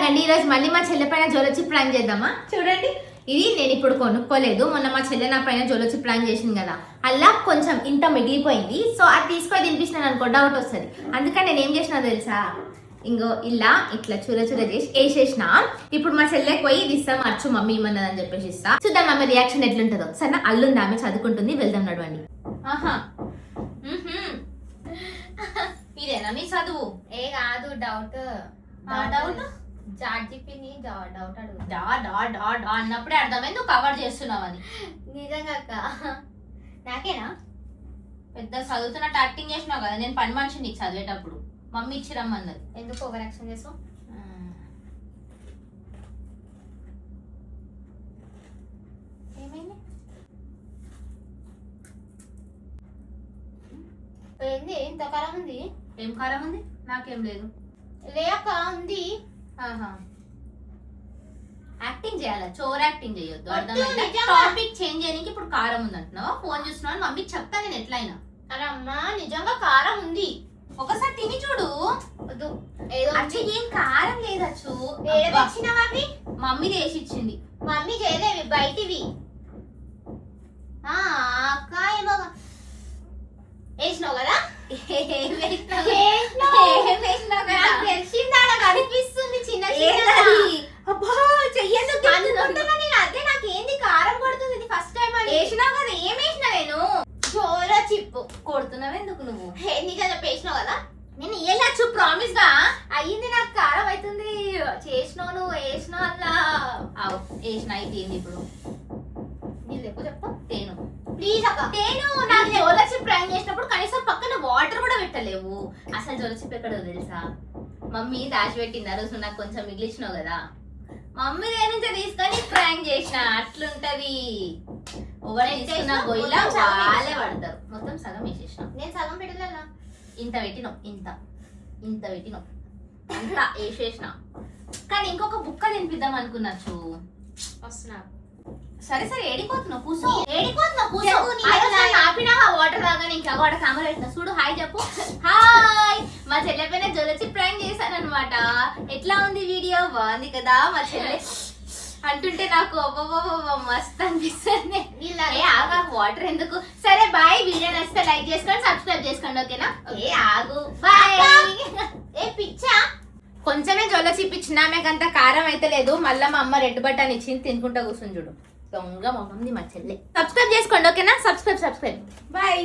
రండి ఈ రోజు మళ్ళీ మా చెల్లె పైన జోలొచ్చి ప్రాంక్ చేద్దామా. చూడండి ఇది నేను ఇప్పుడు కొనుక్కోలేదు, మొన్న మా చెల్లె నా పైన జోలొచ్చి ప్రాంక్ చేసింది కదా, అలా కొంచెం ఇంత మిగిలిపోయింది. సో అది తీసుకొని తినిపిస్తున్నాను అనుకో డౌట్ వస్తుంది. అందుకని నేను ఏం చేసినా తెలుసా, ఇంకో ఇలా ఇట్లా చూర చూర చేసి వేసేసిన. ఇప్పుడు మా చెల్లెకి పోయి ఇది ఇస్తాం అచ్చు మమ్మీ ఇమ్మన్నది అని చెప్పేసి ఇస్తా. చూద్దాం ఆమె రియాక్షన్ ఎట్లుంటుందో. సరే అల్లుంది, ఆమె చదువుకుంటుంది, వెళ్దాం నడవండి. ఆహా ఇదేనా మీ చదువు? ఏ కాదు డౌట్ డౌట్ చాట్ జీపీని డౌట్ అడుగు. అన్నప్పుడే అర్థమైంది నువ్వు కవర్ చేస్తున్నావని. నిజంగా అక్క నాకేనా? పెద్ద చదువుతున్నట్టు యాక్టింగ్ చేసినావు కదా, నేను పని మనిషి నీకు చదివేటప్పుడు మమ్మీ ఇచ్చి రమ్మన్నది. ఎందుకు ఓవర్ యాక్షన్ చేసావు? ఏమైంది? ఏంది ఇంత కారం ఉంది? ఏం కారం ఉంది? నాకేం లేదు. లేక ఉంది. ఆహా యాక్టింగ్ చేయాలా, చోర్ యాక్టింగ్ చేయొద్దు, వద్దు, అర్థమైందా? నిజంగా. టాపిక్ చేంజ్ చేయడానికి ఇప్పుడు కారం ఉంది అంటున్నావా? ఫోన్ చూస్తున్నావు మమ్మీకి చెప్తా నేను ఎట్లయినా. అరే అమ్మా నిజంగా కారం ఉంది. ఒకసారి తిని చూడు. వద్దు ఏదో అచ్చు ఏం కారం లేదచ్చు. ఏడ తెచ్చినావా అవి? మమ్మీ చేసి ఇచ్చింది. మమ్మీ చేయలేవి బయటివి. అక్క ఏమో వేసినావు కదా? నాకు తెలిసిందా? నాకు అనిపిస్తుంది చిన్న చిన్న. అనుకుంటున్నా నేను, అదే నాకేంది కారం కొడుతుంది ఇది ఫస్ట్ టైం అని. వేసినావు కదా, ఏం వేసినా నేను? చోరా చిప్పు కొడుతున్నావు ఎందుకు నువ్వు? నిజంగా వేసినావు కదా? నేను వెళ్ళచ్చు ప్రామిస్ గా. అయ్యింది, నాకు కారం అవుతుంది. చేసినావు నువ్వు, వేసినావు అలా. వేసిన అయితే ఏంది ఇప్పుడు? నీళ్ళు ఎక్కువ చెప్తా తేను ప్లీజ్ అక్క. తేను నాకు జోలచి ప్రాంక్ చేసినప్పుడు కనీసం పక్కన వాటర్ కూడా పెట్టలేవు. అసలు జోలచి ఎక్కడో తెలుసా, మమ్మీ దాచిపెట్టింది ఆ రోజు నాకు కొంచెం మిగిలిచ్చినావు కదా, మమ్మీ దేని నుంచి తీసుకొని ప్రాంక్ చేసిన. అట్లుంటది. తీసుకున్న గొయ్యిలా వాళ్ళే పడతారు. మొత్తం సగం వేసేసిన. నేను సగం పెట్టలేనా? ఇంత పెట్టినావు, ఇంత ఇంత పెట్టినావు, అంతా వేసేసిన. కానీ ఇంకొక బుక్క తినిపిద్దాం అనుకున్నాచ్చు. వస్తున్నా. సరే సరే ఏడిపోతున్నావు, కూర్చో. ఏడిపోతున్నావు, చెప్పు, నీ దగ్గర ఆపినావా వాటర్ రాగానే? ఇంకా వాటర్ కెమెరా పెట్టినా చూడు. హాయ్ చెప్పు. హాయ్, మా చెల్లె పైన జోలొచ్చి ప్రాంక్ చేశాను అనమాట. ఎట్లా ఉంది వీడియో? బాగుంది కదా? మా చెల్లె అంటుంటే నాకు మస్త్ అనిపిస్తుంది. ఆగా వాటర్ ఎందుకు? సరే బాయ్. వీడియో నచ్చితే లైక్ చేసుకోండి, సబ్స్క్రైబ్ చేసుకోండి, ఓకేనా? ఏ ఆగు, బాయ్. ఏ పిచ్చా, కొంచెమే జోలొచ్చి ఇప్పించిన, ఆమెకంత కారం అయితే లేదు. మళ్ళీ మా అమ్మ రెడ్ బటన్ ఇచ్చింది, తినుకుంటా కూర్చుని చూడు. దొంగ మొహంది మా చెల్లె. సబ్స్క్రైబ్ చేసుకోండి, ఓకేనా? Subscribe bye.